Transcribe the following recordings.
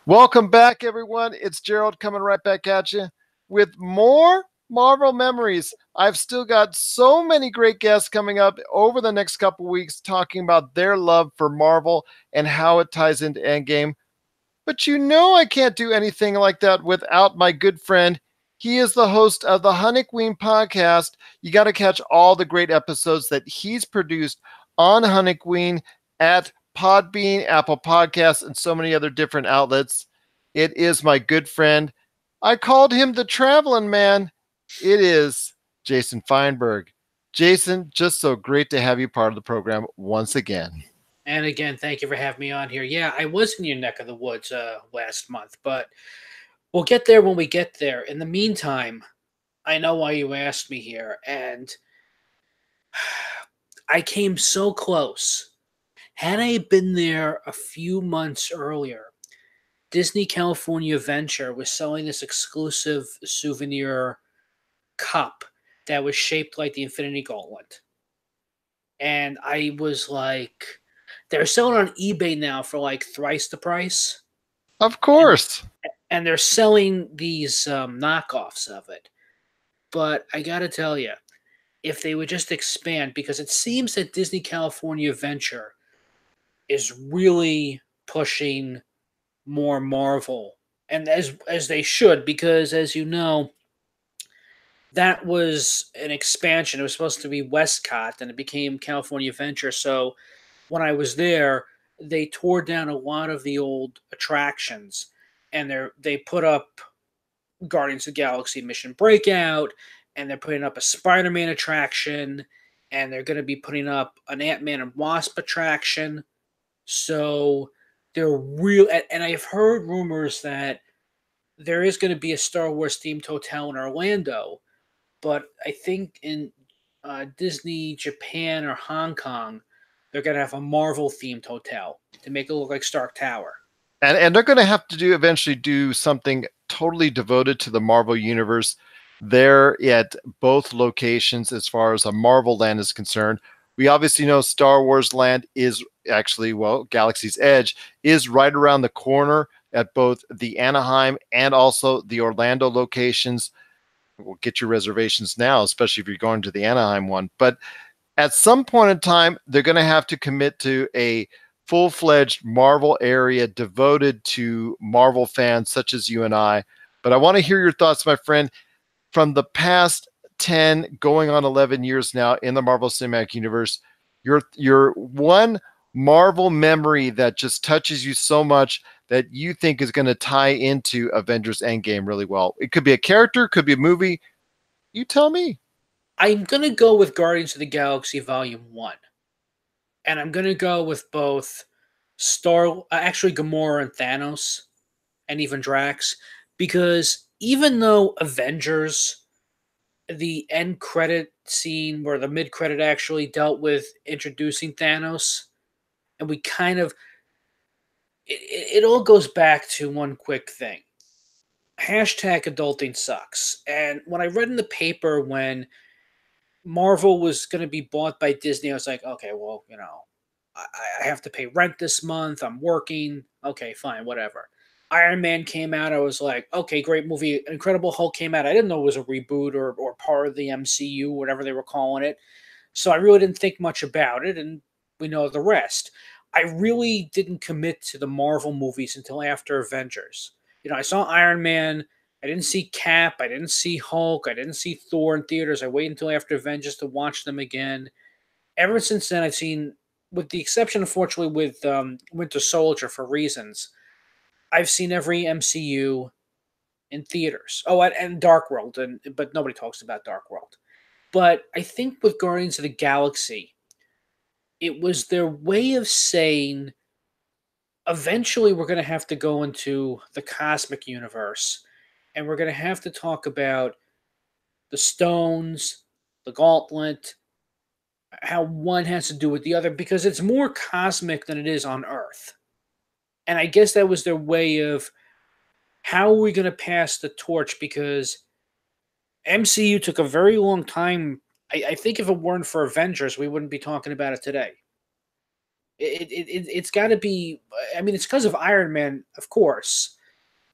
Welcome back, everyone. It's Gerald coming right back at you with more Marvel memories. I've still got so many great guests coming up over the next couple weeks talking about their love for Marvel and how it ties into Endgame. But you know, I can't do anything like that without my good friend. He is the host of the Honeyqueen podcast. You got to catch all the great episodes that he's produced on Honeyqueen at Podbean, Apple Podcasts, and so many other different outlets. It is my good friend. I called him the traveling man. It is Jason Fineburgh. Jason, just so great to have you part of the program once again. And again, thank you for having me on here. Yeah, I was in your neck of the woods last month, but we'll get there when we get there. In the meantime, I know why you asked me here, and I came so close. Had I been there a few months earlier, Disney California Adventure was selling this exclusive souvenir cup that was shaped like the Infinity Gauntlet. And I was like, they're selling on eBay now for like thrice the price. Of And course. and they're selling these knockoffs of it. But I gotta tell you, if they would just expand, because it seems that Disney California Adventure is really pushing more Marvel, and as they should, because as you know, that was an expansion. It was supposed to be Westcott, and it became California Adventure. So when I was there, they tore down a lot of the old attractions, and they put up Guardians of the Galaxy Mission Breakout, and they're putting up a Spider-Man attraction, and they're going to be putting up an Ant-Man and Wasp attraction. So they're real, and I've heard rumors that there is going to be a Star Wars themed hotel in Orlando, but I think in Disney Japan or Hong Kong, they're going to have a Marvel themed hotel to make it look like Stark Tower. And they're going to have to eventually do something totally devoted to the Marvel universe there at both locations as far as a Marvel land is concerned. We obviously know Star Wars land is actually, well, Galaxy's Edge is right around the corner at both the Anaheim and also the Orlando locations. We'll get your reservations now, especially if you're going to the Anaheim one. But at some point in time, they're going to have to commit to a full-fledged Marvel area devoted to Marvel fans such as you and I. But I want to hear your thoughts, my friend, from the past 10 going on 11 years now in the Marvel Cinematic Universe. Your one Marvel memory that just touches you so much that you think is going to tie into Avengers Endgame really well. It could be a character, could be a movie. You tell me. I'm going to go with Guardians of the Galaxy Volume 1. And I'm going to go with both actually Gamora and Thanos, and even Drax, because even though Avengers, the end credit scene where the mid credit actually dealt with introducing Thanos, and we kind of it all goes back to one quick thing. Hashtag adulting sucks. And when I read in the paper when Marvel was going to be bought by Disney, I was like, okay, well, I, I have to pay rent this month. I'm working. Okay, fine, whatever. Iron Man came out. I was like, okay, great movie. Incredible Hulk came out. I didn't know it was a reboot or part of the MCU, whatever they were calling it. So I really didn't think much about it, and we know the rest. I really didn't commit to the Marvel movies until after Avengers. I saw Iron Man. I didn't see Cap. I didn't see Hulk. I didn't see Thor in theaters. I waited until after Avengers to watch them again. Ever since then, I've seen, with the exception, unfortunately, with Winter Soldier for reasons, I've seen every MCU in theaters. Oh, and Dark World, but nobody talks about Dark World. But I think with Guardians of the Galaxy, it was their way of saying eventually we're going to have to go into the cosmic universe, and we're going to have to talk about the stones, the gauntlet, how one has to do with the other, because it's more cosmic than it is on Earth. And I guess that was their way of how are we going to pass the torch, because MCU took a very long time. I think if it weren't for Avengers, we wouldn't be talking about it today. It's got to be. I mean, it's because of Iron Man, of course,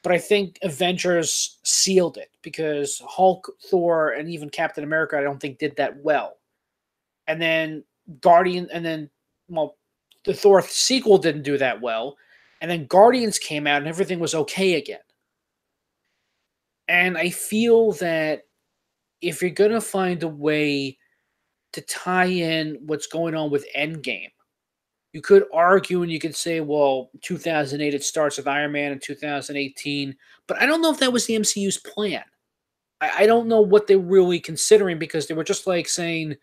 but I think Avengers sealed it because Hulk, Thor, and even Captain America, I don't think did that well. And then well, the Thor sequel didn't do that well, and then Guardians came out and everything was okay again. And I feel that if you're gonna find a way to tie in what's going on with Endgame, you could argue and you could say, well, 2008 it starts with Iron Man in 2018, but I don't know if that was the MCU's plan. I don't know what they're really considering because they were just like saying,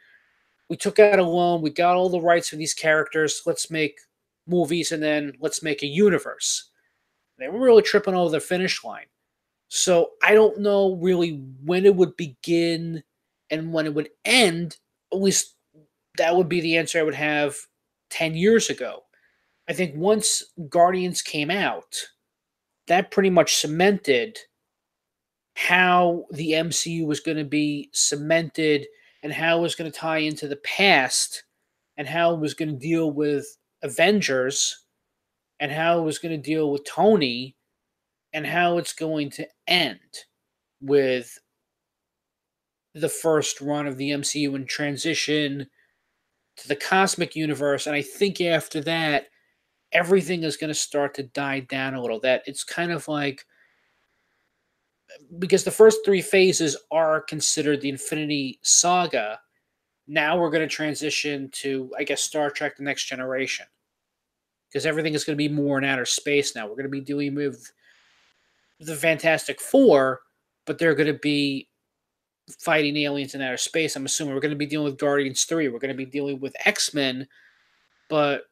we took out a loan, we got all the rights for these characters, let's make movies and then let's make a universe. They were really tripping over the finish line. So I don't know really when it would begin and when it would end. At least that would be the answer I would have 10 years ago. I think once Guardians came out, that pretty much cemented how the MCU was going to be cemented and how it was going to tie into the past and how it was going to deal with Avengers and how it was going to deal with Tony and how it's going to end with the first run of the MCU and transition to the cosmic universe. And I think after that, everything is going to start to die down a little. That it's kind of like because the first three phases are considered the Infinity Saga. Now we're going to transition to, I guess, Star Trek: The Next Generation because everything is going to be more in outer space now. We're going to be dealing with the Fantastic Four, but they're going to be fighting aliens in outer space. I'm assuming we're going to be dealing with Guardians 3. We're going to be dealing with X-Men, but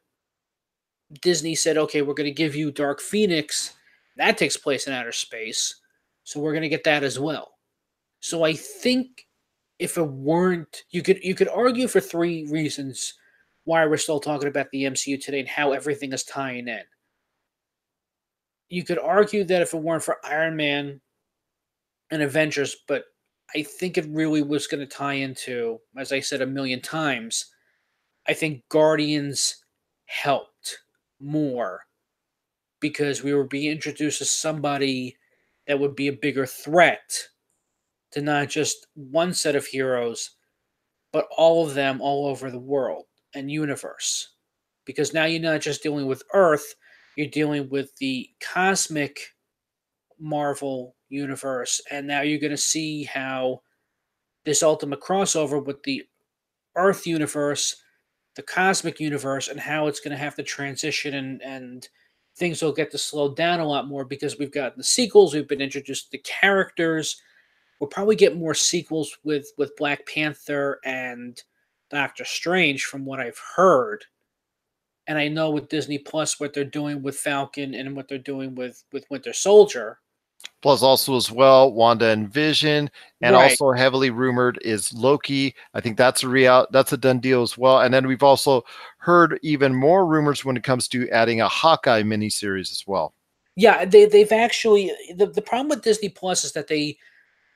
Disney said, okay, we're going to give you Dark Phoenix. That takes place in outer space. So we're going to get that as well. So I think if it weren't, you could argue for three reasons why we're still talking about the MCU today and how everything is tying in. You could argue that if it weren't for Iron Man and Avengers, but I think it really was going to tie into, as I said a million times, I think Guardians helped more because we were being introduced to somebody that would be a bigger threat to not just one set of heroes, but all of them all over the world and universe. Because now you're not just dealing with Earth, you're dealing with the cosmic Marvel universe. And now you're going to see how this ultimate crossover with the Earth universe, the cosmic universe, and how it's going to have to transition and things will get to slow down a lot more because we've gotten the sequels, we've been introduced to characters. We'll probably get more sequels with Black Panther and Doctor Strange from what I've heard. And I know with Disney Plus what they're doing with Falcon and what they're doing with Winter Soldier. Plus, also as well, Wanda and Vision, and Right. also heavily rumored is Loki. I think that's a done deal as well. And then we've also heard even more rumors when it comes to adding a Hawkeye miniseries as well. Yeah, they've actually the problem with Disney Plus is that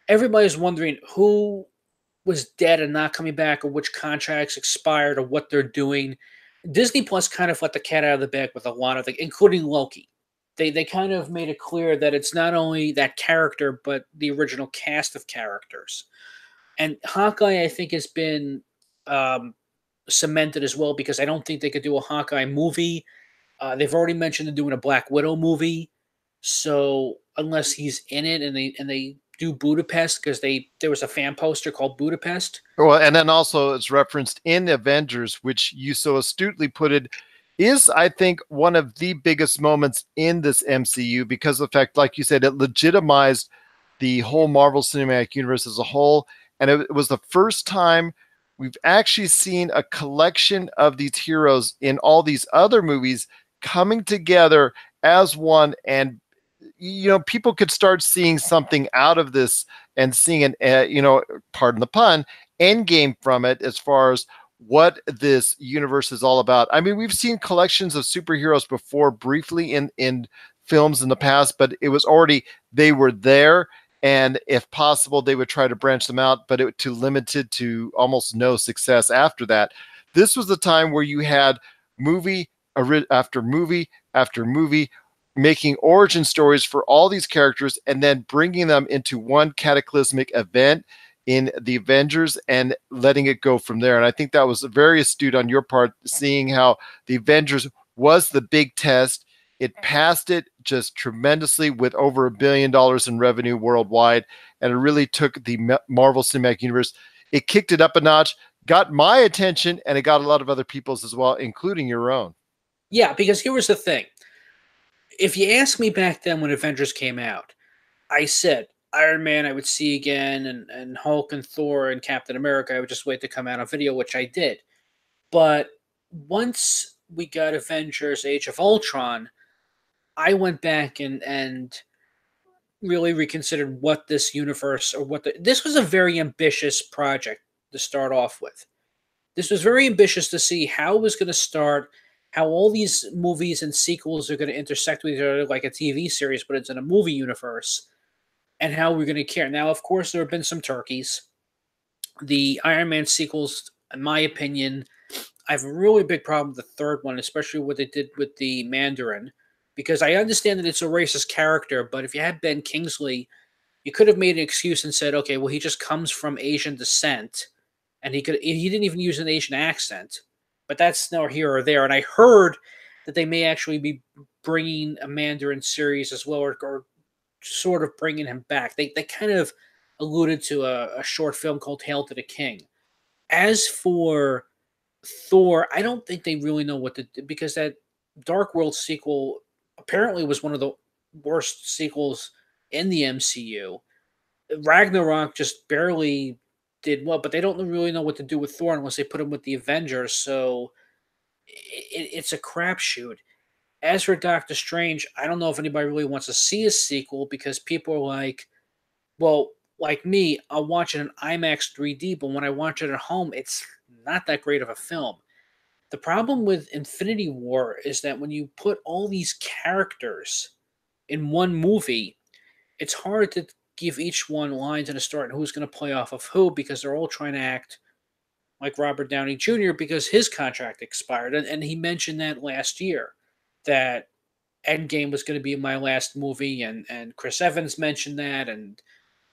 everybody's wondering who was dead and not coming back or which contracts expired or what they're doing. Disney Plus kind of let the cat out of the bag with a lot of things, including Loki. They kind of made it clear that it's not only that character, but the original cast of characters. And Hawkeye, I think, has been cemented as well because I don't think they could do a Hawkeye movie. They've already mentioned they're doing a Black Widow movie. So unless he's in it and they do Budapest because there was a fan poster called Budapest. Well, and then also it's referenced in Avengers, which you so astutely put it, is I think one of the biggest moments in this MCU because of the fact, like you said, it legitimized the whole Marvel Cinematic Universe as a whole, and it was the first time we've actually seen a collection of these heroes in all these other movies coming together as one, and people could start seeing something out of this and seeing an pardon the pun, end game from it as far as what this universe is all about. I mean, we've seen collections of superheroes before briefly in films in the past, but it was already, they were there, and if possible they would try to branch them out, but it too limited to almost no success after that. This was the time where you had after movie after movie, making origin stories for all these characters and then bringing them into one cataclysmic event in the Avengers and letting it go from there. And I think that was very astute on your part, seeing how the Avengers was the big test. It passed it just tremendously with over $1 billion in revenue worldwide. And it really took the Marvel Cinematic Universe, it kicked it up a notch, got my attention, and it got a lot of other people's as well, including your own. Yeah, because here was the thing. If you asked me back then when Avengers came out, I said Iron Man I would see again, and Hulk and Thor and Captain America I would just wait to come out on video, which I did. But once we got Avengers Age of Ultron, I went back and really reconsidered what this universe or this was a very ambitious project to start off with. This was very ambitious to see how it was going to start, how all these movies and sequels are going to intersect with each other like a TV series, but it's in a movie universe, and how we're going to care. Now, of course, there have been some turkeys. The Iron Man sequels, in my opinion, I have a really big problem with the third one, especially what they did with the Mandarin, because I understand that it's a racist character, but if you had Ben Kingsley, you could have made an excuse and said, okay, well, he just comes from Asian descent, and he didn't even use an Asian accent, but that's nor here or there. And I heard that they may actually be bringing a Mandarin series as well, or sort of bringing him back. They kind of alluded to a short film called Hail to the King. As for Thor, I don't think they really know what to do, because that Dark World sequel apparently was one of the worst sequels in the MCU. Ragnarok just barely did well, but they don't really know what to do with Thor unless they put him with the Avengers. So it's a crapshoot. As for Doctor Strange, I don't know if anybody really wants to see a sequel, because people are like, well, like me, I'll watch it in IMAX 3D, but when I watch it at home, it's not that great of a film. The problem with Infinity War is that when you put all these characters in one movie, it's hard to give each one lines in a story and who's going to play off of who, because they're all trying to act like Robert Downey Jr. because his contract expired. And he mentioned that last year, that Endgame was going to be my last movie, and Chris Evans mentioned that, and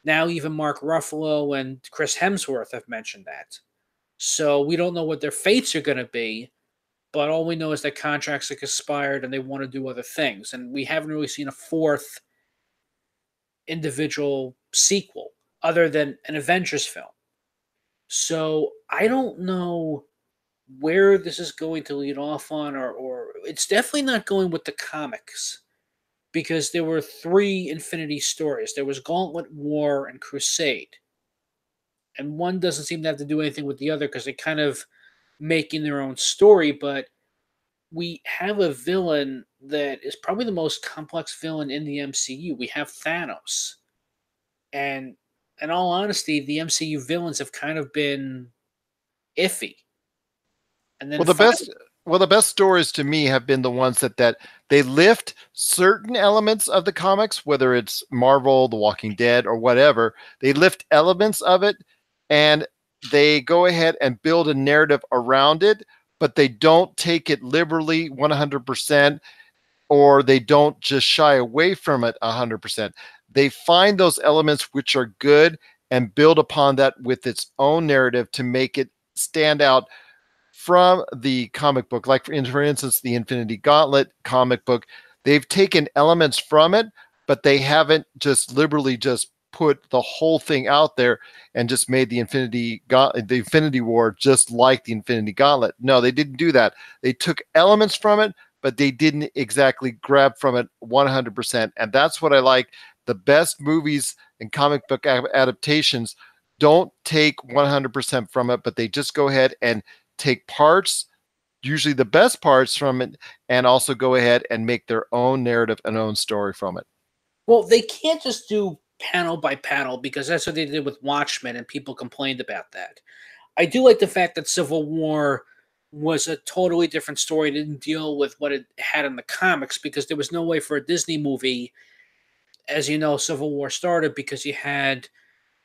now even Mark Ruffalo and Chris Hemsworth have mentioned that. So we don't know what their fates are going to be, but all we know is that contracts have expired and they want to do other things. And we haven't really seen a fourth individual sequel other than an Avengers film. So I don't know where this is going to lead off on, or it's definitely not going with the comics, because there were three Infinity stories. There was Gauntlet, War, and Crusade. And one doesn't seem to have to do anything with the other because they're kind of making their own story, but we have a villain that is probably the most complex villain in the MCU. We have Thanos. And in all honesty, the MCU villains have kind of been iffy. And then Well, the finally, best well the best stories to me have been the ones that they lift certain elements of the comics, whether it's Marvel, The Walking Dead, or whatever. They lift elements of it and they go ahead and build a narrative around it, but they don't take it liberally 100%, or they don't just shy away from it 100%. They find those elements which are good and build upon that with its own narrative to make it stand out from the comic book. Like for instance, the Infinity Gauntlet comic book, they've taken elements from it, but they haven't just liberally just put the whole thing out there and just made the Infinity War just like the Infinity Gauntlet. No, they didn't do that. They took elements from it, but they didn't exactly grab from it 100%. And that's what I like. The best movies and comic book adaptations don't take 100% from it, but they just go ahead and take parts, usually the best parts from it, and also go ahead and make their own narrative and own story from it. well, they can't just do panel by panel, because that's what they did with Watchmen, and people complained about that. I do like the fact that Civil War was a totally different story. It didn't deal with what it had in the comics, because there was no way for a Disney movie. As you know, Civil War started because you had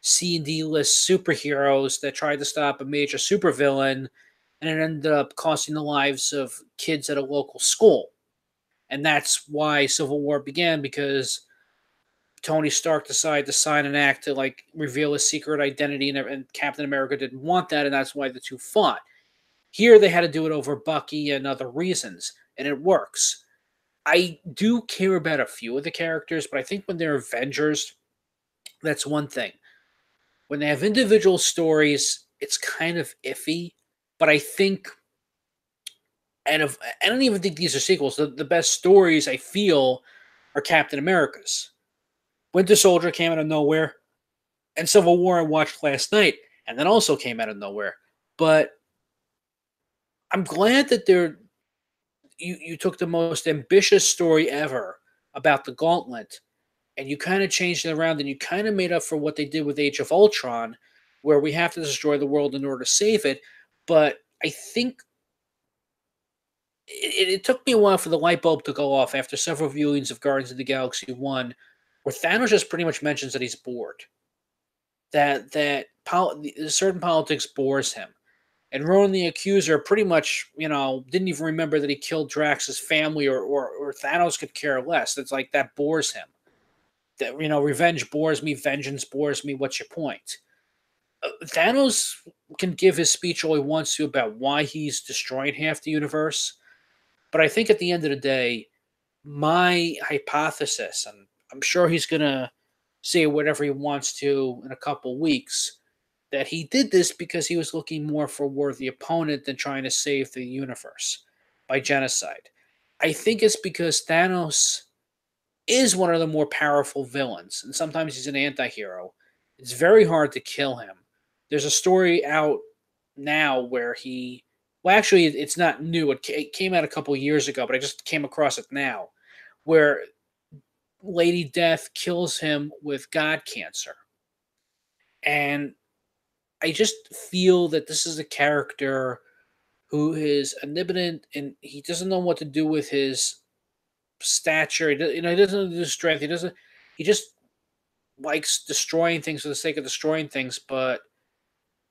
C and D list superheroes that tried to stop a major supervillain, and it ended up costing the lives of kids at a local school. And that's why Civil War began, because Tony Stark decided to sign an act to like reveal his secret identity, and Captain America didn't want that, and that's why the two fought. Here they had to do it over Bucky and other reasons, and it works. I do care about a few of the characters, but I think when they're Avengers, that's one thing. When they have individual stories, it's kind of iffy. But I think, and if, I don't even think these are sequels. The best stories I feel are Captain America's. Winter Soldier came out of nowhere, and Civil War I watched last night, and then also came out of nowhere. But I'm glad that you took the most ambitious story ever about the Gauntlet, and you kind of changed it around, and you kind of made up for what they did with Age of Ultron, where we have to destroy the world in order to save it. But I think it took me a while for the light bulb to go off after several viewings of Guardians of the Galaxy 1, where Thanos just pretty much mentions that he's bored. Certain politics bores him. And Ronan the Accuser pretty much, didn't even remember that he killed Drax's family, or Thanos could care less. It's like that bores him. That, revenge bores me, vengeance bores me. What's your point? Thanos can give his speech all he wants to about why he's destroying half the universe. But I think at the end of the day, my hypothesis, and I'm sure he's going to say whatever he wants to in a couple weeks, that he did this because he was looking more for a worthy opponent than trying to save the universe by genocide. I think it's because Thanos is one of the more powerful villains, and sometimes he's an anti-hero. It's very hard to kill him. There's a story out now where well, actually, it's not new. It came out a couple years ago, but I just came across it now, where Lady Death kills him with god cancer. And I just feel that this is a character who is omnipotent, and he doesn't know what to do with his stature. He doesn't do strength. He just likes destroying things for the sake of destroying things, but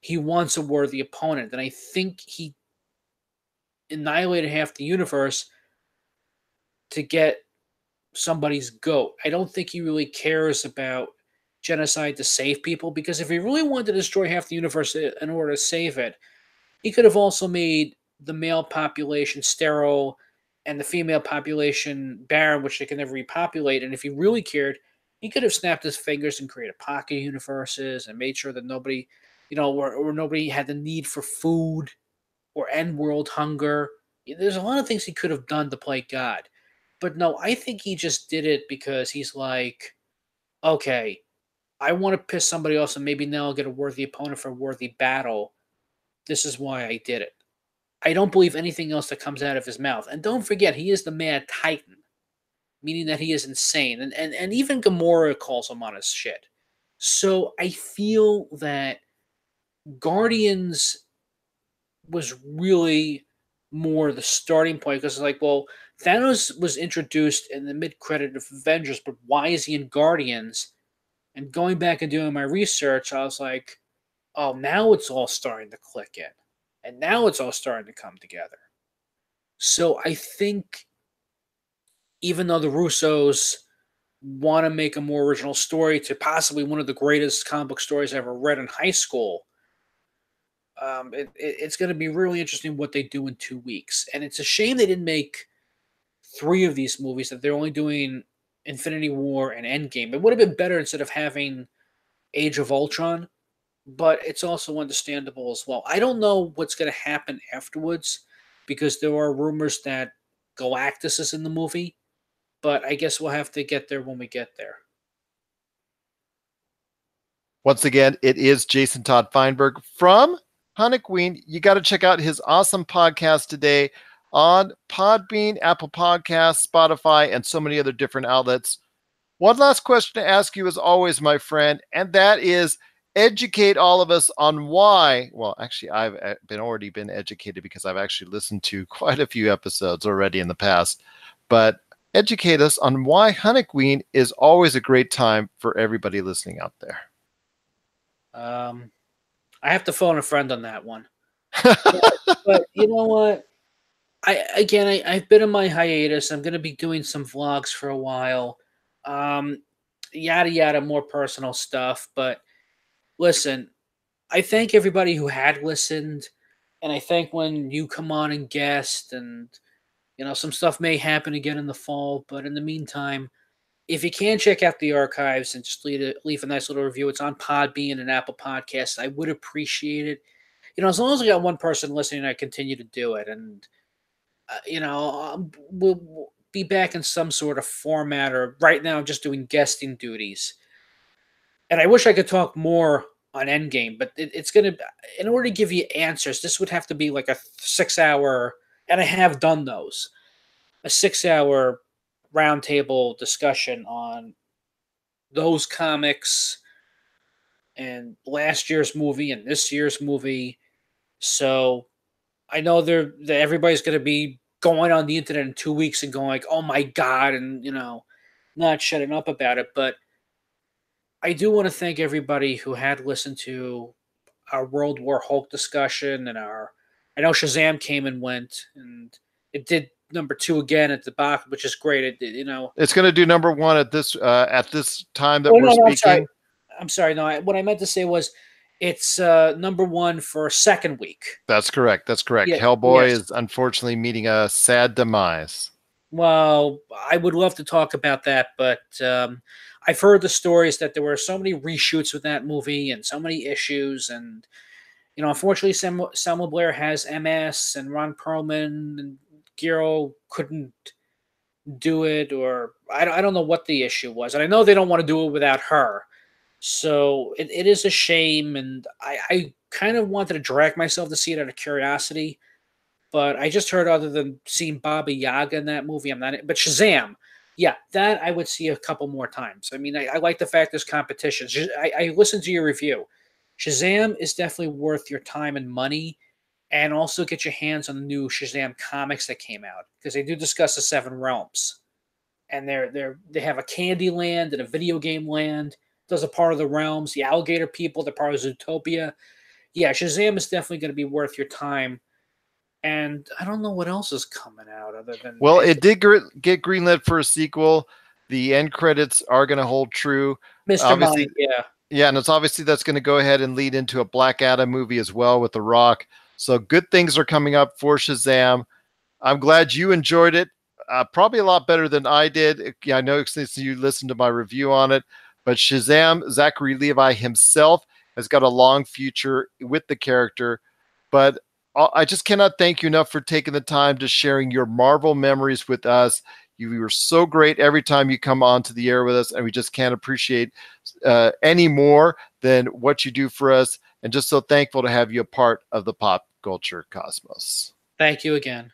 he wants a worthy opponent. And I think he annihilated half the universe to get somebody's goat. I don't think he really cares about genocide to save people, because if he really wanted to destroy half the universe in order to save it, he could have also made the male population sterile and the female population barren, which they can never repopulate. And if he really cared, he could have snapped his fingers and created pocket universes and made sure that nobody, or nobody had the need for food or end world hunger. There's a lot of things he could have done to play God. But no, I think he just did it because he's like, okay, I want to piss somebody off, and maybe now I'll get a worthy opponent for a worthy battle. This is why I did it. I don't believe anything else that comes out of his mouth. And don't forget, he is the Mad Titan, meaning that he is insane. And even Gamora calls him on his shit. So I feel that Guardians was really more the starting point, because it's like, well, Thanos was introduced in the mid-credit of Avengers, but why is he in Guardians? And going back and doing my research, I was like, oh, now it's all starting to click in. And now it's all starting to come together. So I think even though the Russos want to make a more original story to possibly one of the greatest comic book stories I ever read in high school, it's going to be really interesting what they do in 2 weeks. And it's a shame they didn't make 3 of these movies, that they're only doing Infinity War and Endgame. It would have been better instead of having Age of Ultron, but it's also understandable as well. I don't know what's going to happen afterwards, because there are rumors that Galactus is in the movie, but I guess we'll have to get there when we get there. Once again, it is Jason Todd Feinberg from Hunniqueen. You got to check out his awesome podcast today on Podbean, Apple Podcasts, Spotify, and so many other different outlets. One last question to ask you, as always, my friend, and that is, educate all of us on why. Well, actually, I've already been educated, because I've actually listened to quite a few episodes already in the past. But educate us on why Hunniqueen is always a great time for everybody listening out there. I have to phone a friend on that one. Yeah, but you know what? I've been in my hiatus. I'm gonna be doing some vlogs for a while. Um, Yada yada, more personal stuff. But listen, I thank everybody who had listened, and I think when you come on and guest, and some stuff may happen again in the fall. But in the meantime, if you can check out the archives and just leave a nice little review, it's on Podbean and Apple Podcasts. I would appreciate it. As long as I got one person listening, I continue to do it, and we'll be back in some sort of format. Or right now, I'm just doing guesting duties, and I wish I could talk more on Endgame, but it's gonna. In order to give you answers, this would have to be like a 6 hour, and I have done those, a 6 hour roundtable discussion on those comics and last year's movie and this year's movie. So I know that everybody's going to be going on the internet in 2 weeks and going like, "Oh my god," and not shutting up about it. But I do want to thank everybody who had listened to our World War Hulk discussion and our. I know Shazam came and went, and it did number two again at the box, which is great. It's going to do number one at this time that Oh we're no, no, I'm sorry. speaking. I'm sorry. No, what I meant to say was it's number one for a second week. That's correct. That's correct. Yeah. Hellboy Yes. is unfortunately meeting a sad demise. Well, I would love to talk about that, but I've heard the stories that there were so many reshoots with that movie and so many issues, and unfortunately, Selma Blair has MS, and Ron Perlman and Giro couldn't do it, or I don't know what the issue was, and I know they don't want to do it without her. So it is a shame, and I kind of wanted to drag myself to see it out of curiosity, but I just heard other than seeing Baba Yaga in that movie, I'm not. But Shazam, yeah, that I would see a couple more times. I mean, I like the fact there's competition. I listened to your review. Shazam is definitely worth your time and money, and also get your hands on the new Shazam comics that came out, because they do discuss the Seven Realms, and they have a candy land and a video game land. Those are part of the realms. The alligator people, they're part of Zootopia. Yeah, Shazam is definitely going to be worth your time. And I don't know what else is coming out other than Well, it did get greenlit for a sequel. The end credits are going to hold true. Mr. Obviously, Mind. Yeah, yeah, and it's obviously that's going to go ahead and lead into a Black Adam movie as well with The Rock. So good things are coming up for Shazam. I'm glad you enjoyed it. Probably a lot better than I did. Yeah, I know since you listened to my review on it, but Shazam, Zachary Levi himself has got a long future with the character. But I just cannot thank you enough for taking the time to sharing your Marvel memories with us. You were so great every time you come onto the air with us, and we just can't appreciate any more than what you do for us. And just so thankful to have you a part of the pop culture cosmos. thank you again.